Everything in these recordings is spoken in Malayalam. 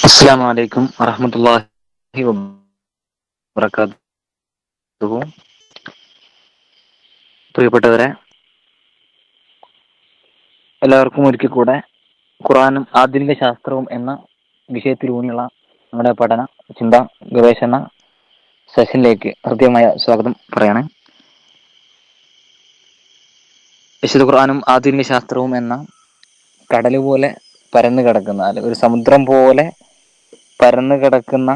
അസ്സലാമു അലൈക്കും വറഹ്മത്തുള്ളാഹി വബറകാതുഹു. പ്രിയപ്പെട്ടവരെ, എല്ലാവർക്കും ഒരിക്കൽ കൂടെ ഖുർആനും ആധുനിക ശാസ്ത്രവും എന്ന വിഷയത്തിലൂന്നിയുള്ള നമ്മുടെ പഠന ചിന്ത ഗവേഷണ സെഷനിലേക്ക് ഹൃദ്യമായ സ്വാഗതം പറയണേ. വിശുദ്ധ ഖുർആനും ആധുനിക ശാസ്ത്രവും എന്ന കടല് പോലെ പരന്നു കിടക്കുന്ന, അല്ലെ ഒരു സമുദ്രം പോലെ പരന്നു കിടക്കുന്ന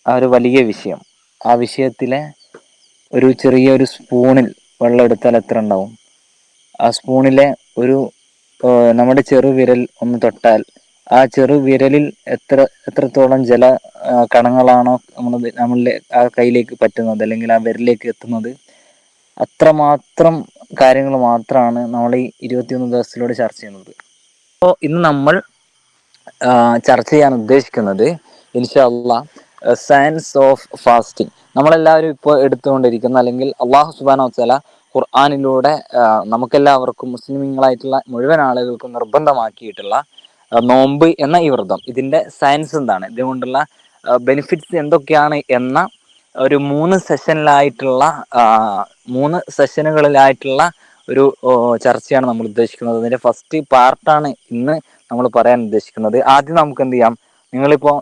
ആ ഒരു വലിയ വിഷയം, ആ വിഷയത്തിലെ ഒരു ചെറിയൊരു സ്പൂണിൽ വെള്ളം എടുത്താൽ എത്ര ഉണ്ടാവും? ആ സ്പൂണിലെ ഒരു നമ്മുടെ ചെറുവിരൽ ഒന്ന് തൊട്ടാൽ ആ ചെറുവിരലിൽ എത്രത്തോളം ജല കണങ്ങളാണോ നമ്മളുടെ ആ കയ്യിലേക്ക് പറ്റുന്നത്, അല്ലെങ്കിൽ ആ വിരലിലേക്ക് എത്തുന്നത്, അത്രമാത്രം കാര്യങ്ങൾ മാത്രമാണ് നമ്മൾ ഈ 21 ദിവസത്തിലൂടെ ചർച്ച ചെയ്യുന്നത്. അപ്പോൾ ഇന്ന് നമ്മൾ ചർച്ച ചെയ്യാൻ ഉദ്ദേശിക്കുന്നത് ഇൻഷാ അല്ലാഹ് സയൻസ് ഓഫ് ഫാസ്റ്റിംഗ്. നമ്മളെല്ലാവരും ഇപ്പോൾ എടുത്തുകൊണ്ടിരിക്കുന്ന, അല്ലെങ്കിൽ അള്ളാഹു സുബ്ഹാനഹു വ തആല ഖുർആനിലൂടെ നമുക്കെല്ലാവർക്കും മുസ്ലിമീങ്ങളായിട്ടുള്ള മുഴുവൻ ആളുകൾക്കും നിർബന്ധമാക്കിയിട്ടുള്ള നോമ്പ് എന്ന ഈ വ്രതം, ഇതിന്റെ സയൻസ് എന്താണ്, ഇതുകൊണ്ടുള്ള ബെനിഫിറ്റ്സ് എന്തൊക്കെയാണ് എന്ന ഒരു 3 സെഷനുകളിലായിട്ടുള്ള ഒരു ചർച്ചയാണ് നമ്മൾ ഉദ്ദേശിക്കുന്നത്. അതിന്റെ ഫസ്റ്റ് പാർട്ടാണ് ഇന്ന് നമ്മൾ പറയാൻ ഉദ്ദേശിക്കുന്നത്. ആദ്യം നമുക്ക് എന്ത് ചെയ്യാം, നിങ്ങളിപ്പോൾ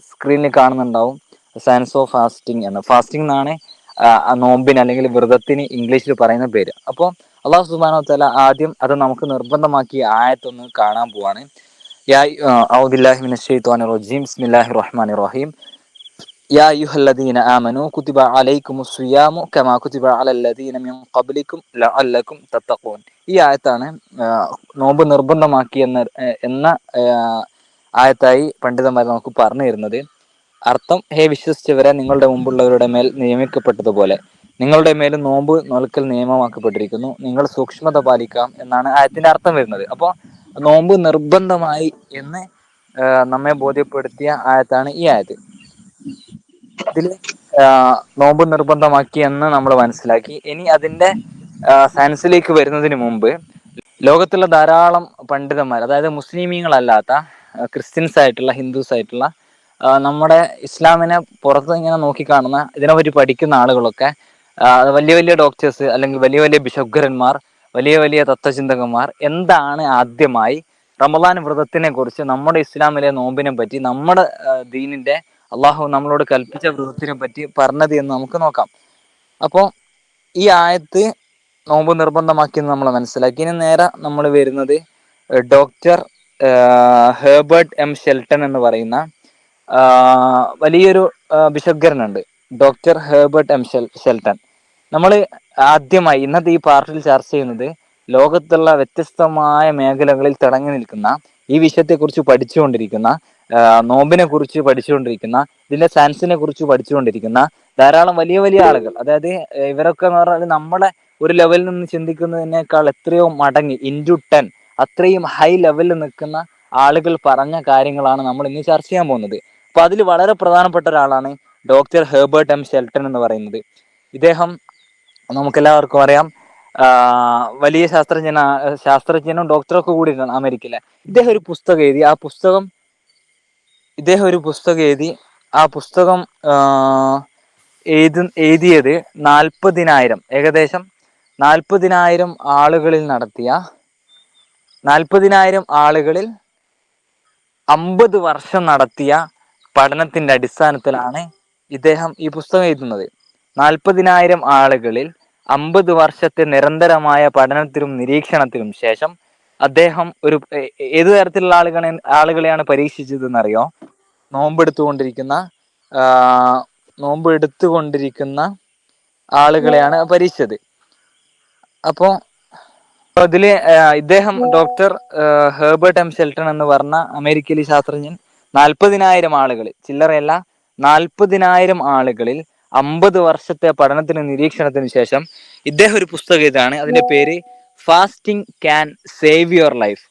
സ്ക്രീനിൽ കാണുന്നുണ്ടാവും സയൻസ് ഓഫ് ഫാസ്റ്റിംഗ് എന്ന്. ഫാസ്റ്റിംഗ് എന്നാണ് നോമ്പിന് അല്ലെങ്കിൽ വ്രതത്തിന് ഇംഗ്ലീഷിൽ പറയുന്ന പേര്. അപ്പോൾ അല്ലാഹു സുബ്ഹാനഹു വ തആല ആദ്യം അത് നമുക്ക് നിർബന്ധമാക്കിയ ആയത്തൊന്ന് കാണാൻ പോവാണ്. അഊദു ബില്ലാഹി മിനശ് ശൈത്വാനിർ റജീം. ബിസ്മില്ലാഹിർ റഹ്മാനിർ റഹീം. യാ അയ്യുഹല്ലദീന ആമനൂ കുതിബ അലൈക്കുമുസ് സിയാമു കമാ കുതിബ അലല്ലദീന മിൻ ഖബ്ലിക്കും ലഅല്ലക്കും തത്തഖൂൻ. ഈ ആയത്താണ് നോമ്പ് നിർബന്ധമാക്കി എന്ന ആയത്തായി പണ്ഡിതന്മാർ നമുക്ക് പറഞ്ഞു തരുന്നത്. അർത്ഥം: ഹേ വിശ്വസിച്ചവരെ, നിങ്ങളുടെ മുമ്പുള്ളവരുടെ മേൽ നിയമിക്കപ്പെട്ടതുപോലെ നിങ്ങളുടെ മേലും നോമ്പ് നോൽക്കൽ നിയമമാക്കപ്പെട്ടിരിക്കുന്നു. നിങ്ങൾ സൂക്ഷ്മത പാലിക്കാം എന്നാണ് ആയത്തിന്റെ അർത്ഥം വരുന്നത്. അപ്പോൾ നോമ്പ് നിർബന്ധമായി എന്ന് നമ്മെ ബോധ്യപ്പെടുത്തിയ ആയത്താണ് ഈ ആയത്ത്. ഇതിൽ നോമ്പ് നിർബന്ധമാക്കി എന്ന് നമ്മൾ മനസ്സിലാക്കി. ഇനി അതിന്റെ സയൻസിലേക്ക് വരുന്നതിന് മുമ്പ് ലോകത്തുള്ള ധാരാളം പണ്ഡിതന്മാർ, അതായത് മുസ്ലിമീങ്ങളല്ലാത്ത ക്രിസ്ത്യൻസ് ആയിട്ടുള്ള, ഹിന്ദുസ് ആയിട്ടുള്ള, നമ്മുടെ ഇസ്ലാമിനെ പുറത്ത് ഇങ്ങനെ നോക്കിക്കാണുന്ന, ഇതിനെപ്പറ്റി പഠിക്കുന്ന ആളുകളൊക്കെ, വലിയ വലിയ ഡോക്ടേഴ്സ് അല്ലെങ്കിൽ വലിയ വലിയ ബിഷപ്പ്മാർ, വലിയ വലിയ തത്വചിന്തകന്മാർ എന്താണ് ആദ്യമായി റമദാൻ വ്രതത്തിനെ കുറിച്ച്, നമ്മുടെ ഇസ്ലാമിലെ നോമ്പിനെ പറ്റി, നമ്മുടെ ദീനിന്റെ അള്ളാഹു നമ്മളോട് കൽപ്പിച്ച വ്രതത്തിനെ പറ്റി പറഞ്ഞത് എന്ന് നമുക്ക് നോക്കാം. അപ്പോൾ ഈ ആയത്ത് നോമ്പ് നിർബന്ധമാക്കിയെന്ന് നമ്മൾ മനസ്സിലാക്കി. ഇനി നേരെ നമ്മൾ വരുന്നത് ഡോക്ടർ ഹെർബർട്ട് എം ഷെൽട്ടൺ എന്ന് പറയുന്ന വലിയൊരു ബിഷപ്പ്ഗരനുണ്ട്, ഡോക്ടർ ഹെർബർട്ട് എം ഷെൽട്ടൺ. നമ്മൾ ആദ്യമായി ഇന്നത്തെ ഈ പാർട്ടിൽ ചർച്ച ചെയ്യുന്നത് ലോകത്തുള്ള വ്യത്യസ്തമായ മേഖലകളിൽ തിളങ്ങി നിൽക്കുന്ന, ഈ വിഷയത്തെക്കുറിച്ച് പഠിച്ചുകൊണ്ടിരിക്കുന്ന, നോമ്പിനെ കുറിച്ച് പഠിച്ചുകൊണ്ടിരിക്കുന്ന, ഇതിന്റെ സയൻസിനെ കുറിച്ച് പഠിച്ചുകൊണ്ടിരിക്കുന്ന ധാരാളം വലിയ വലിയ ആളുകൾ, അതായത് ഇവരൊക്കെ എന്ന് പറഞ്ഞാൽ നമ്മളെ ഒരു ലെവലിൽ നിന്ന് ചിന്തിക്കുന്നതിനേക്കാൾ എത്രയോ മടങ്ങ് ഇൻറ്റു 10 അത്രയും ഹൈ ലെവലിൽ നിൽക്കുന്ന ആളുകൾ പറഞ്ഞ കാര്യങ്ങളാണ് നമ്മൾ ഇന്ന് ചർച്ച ചെയ്യാൻ പോകുന്നത്. അപ്പൊ അതിൽ വളരെ പ്രധാനപ്പെട്ട ഒരാളാണ് ഡോക്ടർ ഹെർബർട്ട് എം ഷെൽട്ടൺ എന്ന് പറയുന്നത്. ഇദ്ദേഹം നമുക്കെല്ലാവർക്കും അറിയാം, വലിയ ശാസ്ത്രജ്ഞനും ഡോക്ടറൊക്കെ കൂടിയിട്ടാണ് അമേരിക്കയിലെ. ഇദ്ദേഹം ഒരു പുസ്തകം എഴുതി. ആ പുസ്തകം എഴുതിയത് 40,000, ഏകദേശം 40,000 ആളുകളിൽ 50 വർഷം നടത്തിയ പഠനത്തിന്റെ അടിസ്ഥാനത്തിലാണ് ഇദ്ദേഹം ഈ പുസ്തകം എഴുതുന്നത്. 40,000 ആളുകളിൽ 50 വർഷത്തെ നിരന്തരമായ പഠനത്തിലും നിരീക്ഷണത്തിലും ശേഷം അദ്ദേഹം ഏതു തരത്തിലുള്ള ആളുകളെയാണ് പരീക്ഷിച്ചതെന്നറിയോ? നോമ്പെടുത്തുകൊണ്ടിരിക്കുന്ന ആളുകളെയാണ് പരീക്ഷിച്ചത്. അപ്പോൾ അതില് ഇദ്ദേഹം ഡോക്ടർ ഹെർബർട്ട് എം ഷെൽട്ടൺ എന്ന് പറഞ്ഞ അമേരിക്കയിലെ ശാസ്ത്രജ്ഞൻ 40,000 ആളുകൾ, ചില്ലറയല്ല, 40,000 ആളുകളിൽ 50 വർഷത്തെ പഠനത്തിന് നിരീക്ഷണത്തിന് ശേഷം ഇദ്ദേഹം ഒരു പുസ്തകം എഴുതാണ്. അതിന്റെ പേര് fasting can save your life.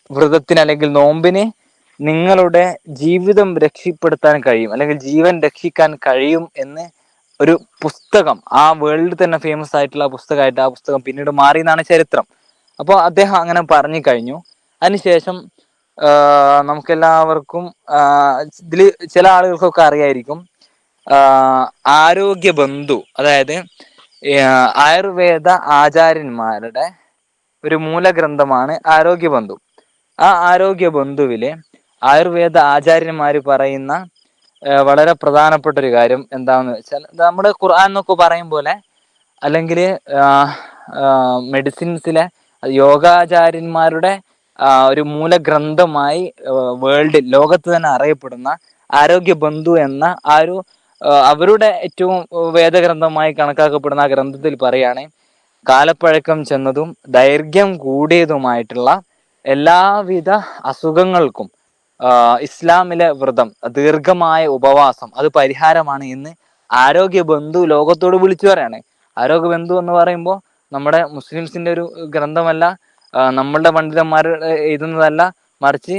വ്രതത്തിന് അല്ലെങ്കിൽ നോമ്പിന് നിങ്ങളുടെ ജീവിതം രക്ഷപ്പെടുത്താൻ കഴിയും, അല്ലെങ്കിൽ ജീവൻ രക്ഷിക്കാൻ കഴിയും എന്ന് ഒരു പുസ്തകം, ആ വേൾഡിൽ തന്നെ ഫേമസ് ആയിട്ടുള്ള പുസ്തകമായിട്ട് ആ പുസ്തകം പിന്നീട് മാറി എന്നാണ് ചരിത്രം. അപ്പോൾ അദ്ദേഹം അങ്ങനെ പറഞ്ഞു കഴിഞ്ഞു. അതിനുശേഷം നമുക്കെല്ലാവർക്കും ഇതിൽ ചില ആളുകൾക്കൊക്കെ അറിയായിരിക്കും. ആരോഗ്യ ബന്ധു, അതായത് ആയുർവേദ ആചാര്യന്മാരുടെ ഒരു മൂലഗ്രന്ഥമാണ് ആരോഗ്യ ബന്ധു. ആ ആരോഗ്യ ബന്ധുവില് ആയുർവേദ ആചാര്യന്മാര് പറയുന്ന വളരെ പ്രധാനപ്പെട്ട ഒരു കാര്യം എന്താണെന്ന് വെച്ചാൽ, നമ്മുടെ ഖുർആൻ എന്നൊക്കെ പറയും പോലെ, അല്ലെങ്കിൽ മെഡിസിൻസിലെ യോഗാചാര്യന്മാരുടെ ഒരു മൂലഗ്രന്ഥമായി ലോകത്ത് തന്നെ അറിയപ്പെടുന്ന ആരോഗ്യ ബന്ധു എന്ന ആ ഒരു അവരുടെ ഏറ്റവും വേദഗ്രന്ഥമായി കണക്കാക്കപ്പെടുന്ന ആ ഗ്രന്ഥത്തിൽ പറയാണ്, കാലപ്പഴക്കം ചെന്നതും ദൈർഘ്യം കൂടിയതുമായിട്ടുള്ള എല്ലാവിധ അസുഖങ്ങൾക്കും ഇസ്ലാമിലെ വ്രതം, ദീർഘമായ ഉപവാസം അത് പരിഹാരമാണ് എന്ന് ആരോഗ്യ ബന്ധു ലോകത്തോട് വിളിച്ചു പറയാണ്. ആരോഗ്യ ബന്ധു എന്ന് പറയുമ്പോൾ നമ്മുടെ മുസ്ലിംസിന്റെ ഒരു ഗ്രന്ഥമല്ല, നമ്മളുടെ പണ്ഡിതന്മാർ എഴുതുന്നതല്ല, മറിച്ച്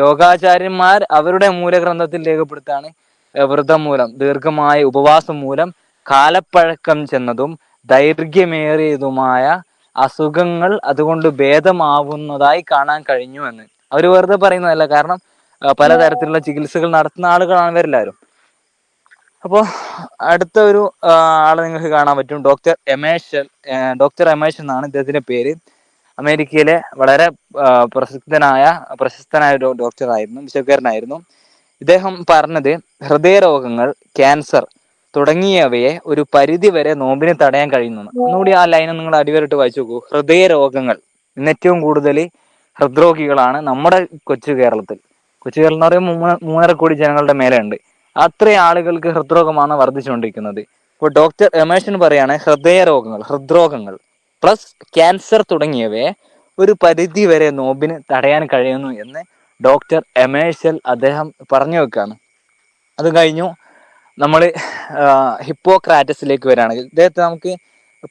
യോഗാചാര്യന്മാർ അവരുടെ മൂലഗ്രന്ഥത്തിൽ രേഖപ്പെടുത്താണ്, വ്രതം മൂലം, ദീർഘമായ ഉപവാസം മൂലം കാലപ്പഴക്കം ചെന്നതും ദൈർഘ്യമേറിയതുമായ അസുഖങ്ങൾ അതുകൊണ്ട് ഭേദമാവുന്നതായി കാണാൻ കഴിഞ്ഞു എന്ന്. അവർ വെറുതെ പറയുന്നതല്ല, കാരണം പലതരത്തിലുള്ള ചികിത്സകൾ നടത്തുന്ന ആളുകളാണ് ഇവരെല്ലാവരും. അപ്പോൾ അടുത്ത ഒരു ആളെ നിങ്ങൾക്ക് കാണാൻ പറ്റും, ഡോക്ടർ എമേഷ് എന്നാണ് ഇദ്ദേഹത്തിന്റെ പേര്. അമേരിക്കയിലെ വളരെ പ്രശസ്തനായ ഒരു ഡോക്ടറായിരുന്നു, ബിഷപ്പുകാരനായിരുന്നു. ഇദ്ദേഹം പറഞ്ഞത്, ഹൃദയരോഗങ്ങൾ, ക്യാൻസർ തുടങ്ങിയവയെ ഒരു പരിധി വരെ നോമ്പിന് തടയാൻ കഴിയുന്നു. ഒന്നുകൂടി ആ ലൈൻ നിങ്ങൾ അടിവരട്ട് വായിച്ചു നോക്കൂ. ഹൃദയരോഗങ്ങൾ, ഇന്ന് ഏറ്റവും കൂടുതൽ ഹൃദ്രോഗികളാണ് നമ്മുടെ കൊച്ചു കേരളത്തിൽ. കൊച്ചു കേരളം എന്ന് പറയുമ്പോൾ 3.5 കോടി ജനങ്ങളുടെ മേലെ ഉണ്ട്. അത്രയും ആളുകൾക്ക് ഹൃദ്രോഗമാണ് വർദ്ധിച്ചുകൊണ്ടിരിക്കുന്നത്. ഇപ്പോൾ ഡോക്ടർ എമേഴ്സൺ പറയാണ്, ഹൃദ്രോഗങ്ങൾ പ്ലസ് ക്യാൻസർ തുടങ്ങിയവയെ ഒരു പരിധി വരെ നോമ്പിന് തടയാൻ കഴിയുന്നു എന്ന് ഡോക്ടർ എമേഴ്സൺ അദ്ദേഹം പറഞ്ഞു വെക്കാണ്. അത് കഴിഞ്ഞു നമ്മൾ ഹിപ്പോക്രാറ്റസിലേക്ക് വരികയാണെങ്കിൽ, ഇദ്ദേഹത്തെ നമുക്ക്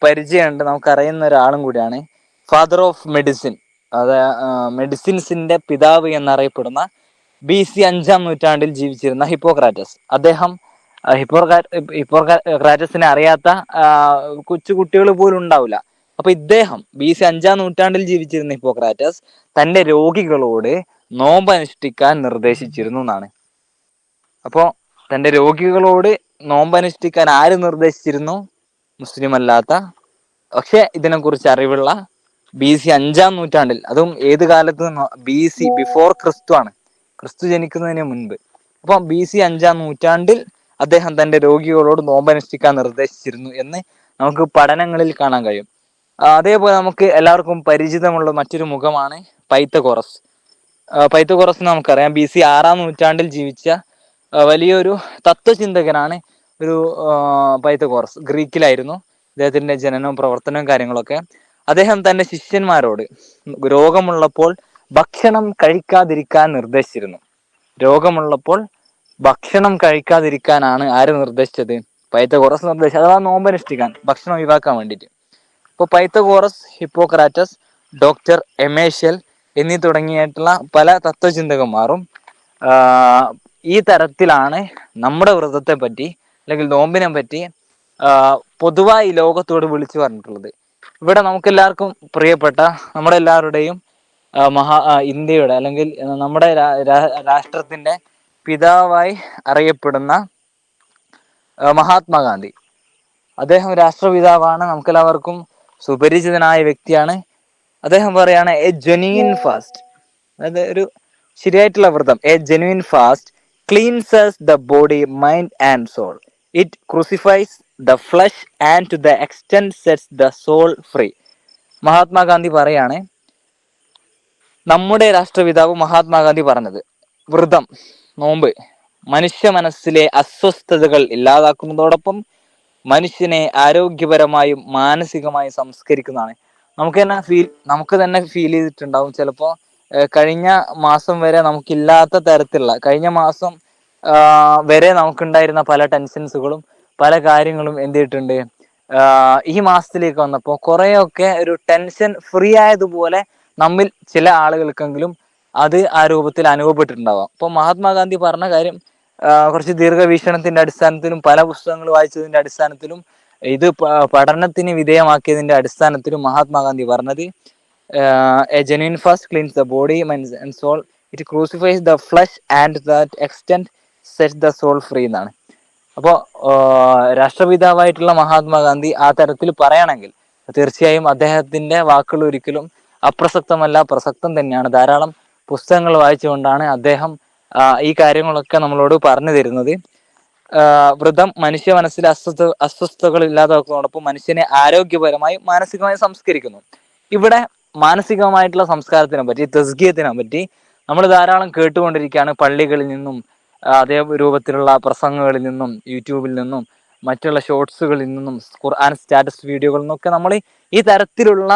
പരിചയമുണ്ട്, നമുക്കറിയുന്ന ഒരാളും കൂടിയാണ്. ഫാദർ ഓഫ് മെഡിസിൻ, മെഡിസിൻസിന്റെ പിതാവ് എന്നറിയപ്പെടുന്ന BC 5-ാം നൂറ്റാണ്ടിൽ ജീവിച്ചിരുന്ന ഹിപ്പോക്രാറ്റസ്. അദ്ദേഹം ഹിപ്പോക്രാറ്റസിനെ അറിയാത്ത കൊച്ചു കുട്ടികൾ പോലും ഉണ്ടാവില്ല. അപ്പൊ ഇദ്ദേഹം BC 5-ാം നൂറ്റാണ്ടിൽ ജീവിച്ചിരുന്ന ഹിപ്പോക്രാറ്റസ് തന്റെ രോഗികളോട് നോമ്പ് അനുഷ്ഠിക്കാൻ നിർദ്ദേശിച്ചിരുന്നു എന്നാണ്. അപ്പോ തന്റെ രോഗികളോട് നോമ്പ് അനുഷ്ഠിക്കാൻ ആര് നിർദ്ദേശിച്ചിരുന്നു? മുസ്ലിം അല്ലാത്ത, പക്ഷെ ഇതിനെക്കുറിച്ച് അറിവുള്ള BC 5-ാം നൂറ്റാണ്ടിൽ, അതും ഏത് കാലത്ത്? BC ബിഫോർ ക്രിസ്തു ആണ്, ക്രിസ്തു ജനിക്കുന്നതിന് മുൻപ്. അപ്പം BC 5-ാം നൂറ്റാണ്ടിൽ അദ്ദേഹം തന്റെ രോഗികളോട് നോമ്പനുഷ്ഠിക്കാൻ നിർദ്ദേശിച്ചിരുന്നു എന്ന് നമുക്ക് പഠനങ്ങളിൽ കാണാൻ കഴിയും. അതേപോലെ നമുക്ക് എല്ലാവർക്കും പരിചിതമുള്ള മറ്റൊരു മുഖമാണ് പൈത്തഗോറസ്. പൈത്തഗോറസ് നമുക്കറിയാം, BC 6-ാം നൂറ്റാണ്ടിൽ ജീവിച്ച വലിയൊരു തത്വചിന്തകനാണ് ഒരു പൈത്തഗോറസ്. ഗ്രീക്കിലായിരുന്നു അദ്ദേഹത്തിന്റെ ജനനവും പ്രവർത്തനവും കാര്യങ്ങളൊക്കെ. അദ്ദേഹം തന്റെ ശിഷ്യന്മാരോട് രോഗമുള്ളപ്പോൾ ഭക്ഷണം കഴിക്കാതിരിക്കാൻ നിർദ്ദേശിച്ചിരുന്നു. രോഗമുള്ളപ്പോൾ ഭക്ഷണം കഴിക്കാതിരിക്കാനാണ് ആര് നിർദ്ദേശിച്ചത്? പൈത്തഗോറസ് നിർദ്ദേശിച്ചത്, അഥവാ നോമ്പനുഷ്ഠിക്കാൻ, ഭക്ഷണം ഒഴിവാക്കാൻ വേണ്ടിയിട്ട്. ഇപ്പോൾ പൈത്തഗോറസ്, ഹിപ്പോക്രാറ്റസ്, ഡോക്ടർ എമേഷ്യൽ എന്നീ തുടങ്ങിയിട്ടുള്ള പല തത്വചിന്തകന്മാരും ഈ തരത്തിലാണ് നമ്മുടെ വ്രതത്തെ പറ്റി അല്ലെങ്കിൽ നോമ്പിനെ പറ്റി പൊതുവായി ലോകത്തോട് വിളിച്ചു പറഞ്ഞിട്ടുള്ളത്. ഇവിടെ നമുക്കെല്ലാവർക്കും പ്രിയപ്പെട്ട, നമ്മുടെ എല്ലാവരുടെയും ഇന്ത്യയുടെ അല്ലെങ്കിൽ നമ്മുടെ രാഷ്ട്രത്തിന്റെ പിതാവായി അറിയപ്പെടുന്ന മഹാത്മാഗാന്ധി, അദ്ദേഹം രാഷ്ട്രപിതാവാണ്, നമുക്കെല്ലാവർക്കും സുപരിചിതനായ വ്യക്തിയാണ്. അദ്ദേഹം പറയാണ്, എ ജെന്യുയിൻ ഫാസ്റ്റ്, അതായത് ഒരു ശരിയായിട്ടുള്ള വ്രതം, A ജെന്യുയിൻ fast ക്ലീൻസസ് the body, mind and soul. It ക്രൂസിഫൈസ് the flesh and to the extend sets the soul free. Mahatma Gandhi പറയാണ്, നമ്മുടെ രാഷ്ട്രപിതാവ് മഹാത്മാഗാന്ധി പറഞ്ഞത്, വ്രതം, നോമ്പ് മനുഷ്യ മനസ്സിലെ അസ്വസ്ഥതകൾ ഇല്ലാതാക്കുന്നതോടൊപ്പം മനുഷ്യനെ ആരോഗ്യപരമായും മാനസികമായും സംസ്കരിക്കുന്നതാണ്. നമുക്ക് തന്നെ ഫീൽ ചെയ്തിട്ടുണ്ടാവും ചിലപ്പോ, കഴിഞ്ഞ മാസം വരെ നമുക്കില്ലാത്ത തരത്തിലുള്ള, കഴിഞ്ഞ മാസം വരെ നമുക്കുണ്ടായിരുന്ന പല ടെൻഷൻസുകളും പല കാര്യങ്ങളും എന്ത് ചെയ്തിട്ടുണ്ട്, ഈ മാസത്തിലേക്ക് വന്നപ്പോൾ കുറെയൊക്കെ ഒരു ടെൻഷൻ ഫ്രീ ആയതുപോലെ നമ്മിൽ ചില ആളുകൾക്കെങ്കിലും അത് ആ രൂപത്തിൽ അനുഭവപ്പെട്ടിട്ടുണ്ടാവാം. അപ്പോൾ മഹാത്മാഗാന്ധി പറഞ്ഞ കാര്യം കുറച്ച് ദീർഘവീക്ഷണത്തിന്റെ അടിസ്ഥാനത്തിലും പല പുസ്തകങ്ങൾ വായിച്ചതിന്റെ അടിസ്ഥാനത്തിലും ഇത് പഠനത്തിന് വിധേയമാക്കിയതിന്റെ അടിസ്ഥാനത്തിലും മഹാത്മാഗാന്ധി പറഞ്ഞത്, A ജെന്യുയിൻ fast cleanse the body, mind and soul, it ക്രൂസിഫൈസ് the flesh and that extend set the soul free എന്നാണ്. അപ്പോൾ രാഷ്ട്രപിതാവായിട്ടുള്ള മഹാത്മാഗാന്ധി ആ തരത്തിൽ പറയുകയാണെങ്കിൽ തീർച്ചയായും അദ്ദേഹത്തിന്റെ വാക്കുകൾ ഒരിക്കലും അപ്രസക്തമല്ല, പ്രസക്തം തന്നെയാണ്. ധാരാളം പുസ്തകങ്ങൾ വായിച്ചുകൊണ്ടാണ് അദ്ദേഹം ഈ കാര്യങ്ങളൊക്കെ നമ്മളോട് പറഞ്ഞു തരുന്നത്. വ്രതം മനുഷ്യ മനസ്സിലെ അസ്വസ്ഥതകൾ ഇല്ലാതാക്കുന്നതോടൊപ്പം മനുഷ്യനെ ആരോഗ്യപരമായി മാനസികമായി സംസ്കരിക്കുന്നു. ഇവിടെ മാനസികമായിട്ടുള്ള സംസ്കാരത്തിനെ പറ്റി, തസ്കിയത്തിനെ പറ്റി നമ്മൾ ധാരാളം കേട്ടുകൊണ്ടിരിക്കുകയാണ്. പള്ളികളിൽ നിന്നും അതേ രൂപത്തിലുള്ള പ്രസംഗങ്ങളിൽ നിന്നും യൂട്യൂബിൽ നിന്നും മറ്റുള്ള ഷോർട്സുകളിൽ നിന്നും ഖുർആൻ സ്റ്റാറ്റസ് വീഡിയോകളിൽ നിന്നൊക്കെ നമ്മൾ ഈ തരത്തിലുള്ള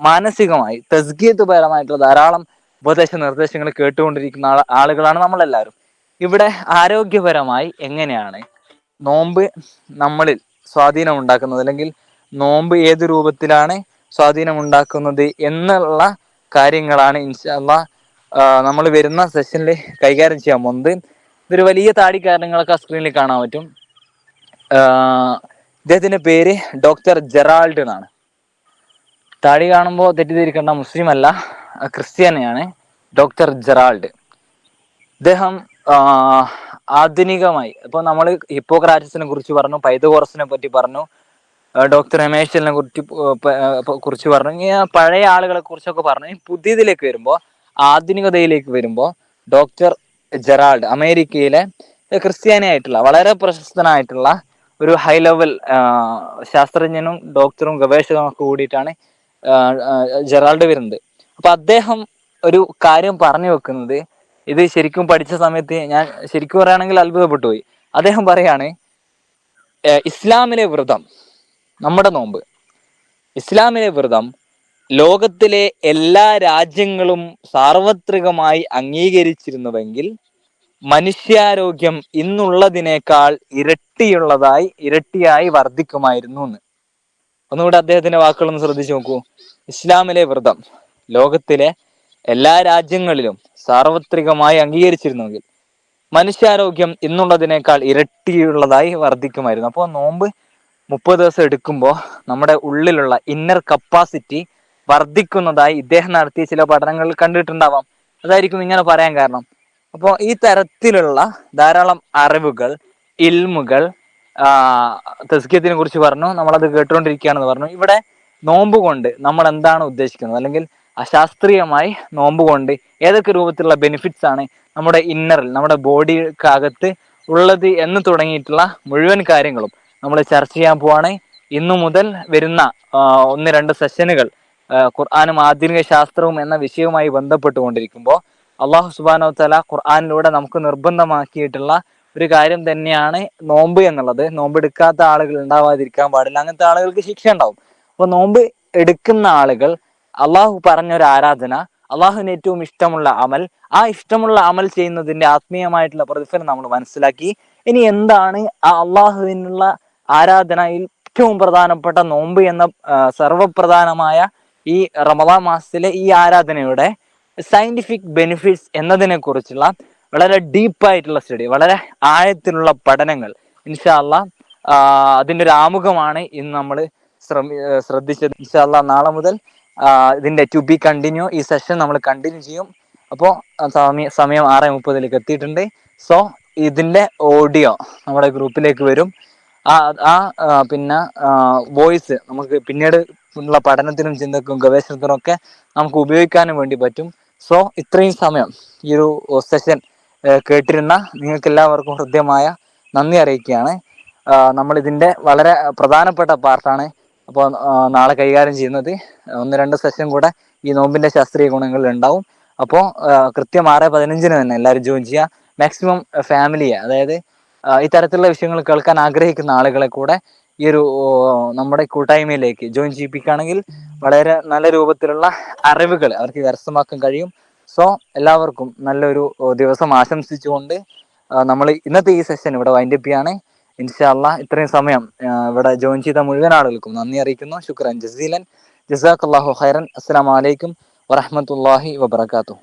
മാനസികമായി തസ്കിയത്ത് പരമായിട്ടുള്ള ധാരാളം ഉപദേശ നിർദ്ദേശങ്ങൾ കേട്ടുകൊണ്ടിരിക്കുന്ന ആളുകളാണ് നമ്മളെല്ലാവരും. ഇവിടെ ആരോഗ്യപരമായി എങ്ങനെയാണ് നോമ്പ് നമ്മളിൽ സ്വാധീനം ഉണ്ടാക്കുന്നത്, അല്ലെങ്കിൽ നോമ്പ് ഏത് രൂപത്തിലാണ് സ്വാധീനം ഉണ്ടാക്കുന്നത് എന്നുള്ള കാര്യങ്ങളാണ് ഇൻഷാ അല്ലാഹ് നമ്മൾ വരുന്ന സെഷനിൽ കൈകാര്യം ചെയ്യാൻ പോകുന്നത്. ഇതൊരു വലിയ താടിക്കാരണങ്ങളൊക്കെ ആ സ്ക്രീനിൽ കാണാൻ പറ്റും. ഇദ്ദേഹത്തിന്റെ പേര് ഡോക്ടർ ജെറാൾഡ് എന്നാണ്. താടി കാണുമ്പോൾ തെറ്റിദ്ധരിക്കേണ്ട, മുസ്ലിം അല്ല, ക്രിസ്ത്യാനിയാണ്. ഡോക്ടർ ജെറാൾഡ് ഇദ്ദേഹം ആധുനികമായി ഇപ്പൊ നമ്മൾ ഹിപ്പോക്രാറ്റസിനെ കുറിച്ച് പറഞ്ഞു, പൈതഗോറസിനെ പറ്റി പറഞ്ഞു, ഡോക്ടർ എമേഷ്യലിനെ കുറിച്ച് പറഞ്ഞു, ഇങ്ങനെ പഴയ ആളുകളെ കുറിച്ചൊക്കെ പറഞ്ഞു. പുതിയതിലേക്ക് വരുമ്പോൾ, ആധുനികതയിലേക്ക് വരുമ്പോൾ ഡോക്ടർ ജെറാൾഡ് അമേരിക്കയിലെ ക്രിസ്ത്യാനിയായിട്ടുള്ള വളരെ പ്രശസ്തനായിട്ടുള്ള ഒരു ഹൈ ലെവൽ ശാസ്ത്രജ്ഞനും ഡോക്ടറും ഗവേഷകനും ഒക്കെ കൂടിയിട്ടാണ് ജെറാൾഡ് വരുന്നത്. അപ്പൊ അദ്ദേഹം ഒരു കാര്യം പറഞ്ഞു വെക്കുന്നത്, ഇത് ശരിക്കും പഠിച്ച സമയത്ത് ഞാൻ ശരിക്കും പറയുകയാണെങ്കിൽ അത്ഭുതപ്പെട്ടു പോയി. അദ്ദേഹം പറയാണ്, ഇസ്ലാമിലെ വ്രതം, നമ്മുടെ നോമ്പ്, ഇസ്ലാമിലെ വ്രതം ലോകത്തിലെ എല്ലാ രാജ്യങ്ങളും സാർവത്രികമായി അംഗീകരിച്ചിരുന്നുവെങ്കിൽ മനുഷ്യാരോഗ്യം ഇന്നുള്ളതിനേക്കാൾ ഇരട്ടിയായി വർദ്ധിക്കുമായിരുന്നു എന്ന്. ഒന്നുകൂടെ അദ്ദേഹത്തിന്റെ വാക്കുകളൊന്ന് ശ്രദ്ധിച്ചു നോക്കൂ. ഇസ്ലാമിലെ വ്രതം ലോകത്തിലെ എല്ലാ രാജ്യങ്ങളിലും സാർവത്രികമായി അംഗീകരിച്ചിരുന്നെങ്കിൽ മനുഷ്യാരോഗ്യം ഇന്നുള്ളതിനേക്കാൾ ഇരട്ടിയുള്ളതായി വർദ്ധിക്കുമായിരുന്നു. അപ്പോൾ നോമ്പ് 30 ദിവസം എടുക്കുമ്പോൾ നമ്മുടെ ഉള്ളിലുള്ള ഇന്നർ കപ്പാസിറ്റി വർദ്ധിക്കുന്നതായി ഇദ്ദേഹം നടത്തിയ ചില പഠനങ്ങളിൽ കണ്ടിട്ടുണ്ടാവാം. അതായിരിക്കും ഇങ്ങനെ പറയാൻ കാരണം. അപ്പോൾ ഈ തരത്തിലുള്ള ധാരാളം അറിവുകൾ, ഇൽമുകൾ, തസ്കിയത്തിനെ കുറിച്ച് പറഞ്ഞു, നമ്മളത് കേട്ടുകൊണ്ടിരിക്കുകയാണെന്ന് പറഞ്ഞു. ഇവിടെ നോമ്പ് കൊണ്ട് നമ്മൾ എന്താണ് ഉദ്ദേശിക്കുന്നത്, അല്ലെങ്കിൽ അശാസ്ത്രീയമായി നോമ്പ് കൊണ്ട് ഏതൊക്കെ രൂപത്തിലുള്ള ബെനിഫിറ്റ്സ് ആണ് നമ്മുടെ ഇന്നറിൽ, നമ്മുടെ ബോഡിക്കകത്ത് ഉള്ളത് എന്ന് തുടങ്ങിയിട്ടുള്ള മുഴുവൻ കാര്യങ്ങളും നമ്മൾ ചർച്ച ചെയ്യാൻ പോവാണ്. ഇന്നു മുതൽ വരുന്ന 1-2 സെഷനുകൾ ഖുർആനും ആധുനിക ശാസ്ത്രവും എന്ന വിഷയവുമായി ബന്ധപ്പെട്ടുകൊണ്ടിരിക്കുമ്പോൾ അള്ളാഹു സുബ്ഹാനഹു വ തആല ഖുർആനിലൂടെ നമുക്ക് നിർബന്ധമാക്കിയിട്ടുള്ള ഒരു കാര്യം തന്നെയാണ് നോമ്പ് എന്നുള്ളത്. നോമ്പ് എടുക്കാത്ത ആളുകൾ ഉണ്ടാവാതിരിക്കാൻ പാടില്ല, അങ്ങനത്തെ ആളുകൾക്ക് ശിക്ഷ ഉണ്ടാവും. അപ്പൊ നോമ്പ് എടുക്കുന്ന ആളുകൾ അള്ളാഹു പറഞ്ഞൊരു ആരാധന, അള്ളാഹുവിന് ഏറ്റവും ഇഷ്ടമുള്ള അമൽ, ആ ഇഷ്ടമുള്ള അമൽ ചെയ്യുന്നതിന്റെ ആത്മീയമായിട്ടുള്ള പ്രതിഫലം നമ്മൾ മനസ്സിലാക്കി. ഇനി എന്താണ് ആ അള്ളാഹുവിനുള്ള ആരാധനയിൽ ഏറ്റവും പ്രധാനപ്പെട്ട നോമ്പ് എന്ന സർവപ്രധാനമായ ഈ റമദാൻ മാസത്തിലെ ഈ ആരാധനയുടെ സയന്റിഫിക് ബെനിഫിറ്റ്സ് എന്നതിനെ കുറിച്ചുള്ള വളരെ ഡീപ്പായിട്ടുള്ള സ്റ്റഡി, വളരെ ആഴത്തിലുള്ള പഠനങ്ങൾ ഇൻഷാ അല്ലാഹ് അതിന്റെ ഒരു ആമുഖമാണ് ഇന്ന് നമ്മൾ ശ്രദ്ധിച്ചത്. ഇൻഷാ അല്ലാഹ് നാളെ മുതൽ ഇതിന്റെ ടു ബി കണ്ടിന്യൂ, ഈ സെഷൻ നമ്മൾ കണ്ടിന്യൂ ചെയ്യും. അപ്പോൾ സമയം 6:30 എത്തിയിട്ടുണ്ട്. സോ ഇതിന്റെ ഓഡിയോ നമ്മുടെ ഗ്രൂപ്പിലേക്ക് വരും. പിന്നെ വോയിസ് നമുക്ക് പിന്നീട് ഉള്ള പഠനത്തിനും ചിന്തക്കും ഗവേഷണത്തിനും ഒക്കെ നമുക്ക് ഉപയോഗിക്കാനും വേണ്ടി പറ്റും. സോ ഇത്രയും സമയം ഈ ഒരു സെഷൻ കേട്ടിരുന്ന നിങ്ങൾക്ക് എല്ലാവർക്കും ഹൃദ്യമായ നന്ദി അറിയിക്കുകയാണ്. നമ്മൾ ഇതിന്റെ വളരെ പ്രധാനപ്പെട്ട പാർട്ടാണ് അപ്പോൾ നാളെ കൈകാര്യം ചെയ്യുന്നത്. 1-2 സെഷൻ കൂടെ ഈ നോമ്പിന്റെ ശാസ്ത്രീയ ഗുണങ്ങൾ ഉണ്ടാവും. അപ്പോൾ കൃത്യം 6:15 തന്നെ എല്ലാവരും ജോയിൻ ചെയ്യുക. മാക്സിമം ഫാമിലിയെ, അതായത് ഈ തരത്തിലുള്ള വിഷയങ്ങൾ കേൾക്കാൻ ആഗ്രഹിക്കുന്ന ആളുകളെ കൂടെ ഈ ഒരു നമ്മുടെ കൂട്ടായ്മയിലേക്ക് ജോയിൻ ചെയ്യിപ്പിക്കുകയാണെങ്കിൽ വളരെ നല്ല രൂപത്തിലുള്ള അറിവുകൾ അവർക്ക് കരസ്ഥമാക്കാൻ കഴിയും. സോ എല്ലാവർക്കും നല്ലൊരു ദിവസം ആശംസിച്ചുകൊണ്ട് നമ്മൾ ഇന്നത്തെ ഈ സെഷൻ ഇവിടെ വൈൻഡപ്പ് ചെയ്യാണ്. ഇൻഷാ അല്ലാഹ് ഇത്രയും സമയം ഇവിടെ ജോയിൻ ചെയ്ത മുഴുവൻ ആളുകൾക്കും നന്ദി അറിയിക്കുന്നു. ശുക്രൻ ജസീലൻ, ജസാഖല്ലാഹു ഖൈറൻ. അസ്സലാമു അലൈക്കും വറഹ്മത്തുള്ളാഹി വബറകാതുഹു.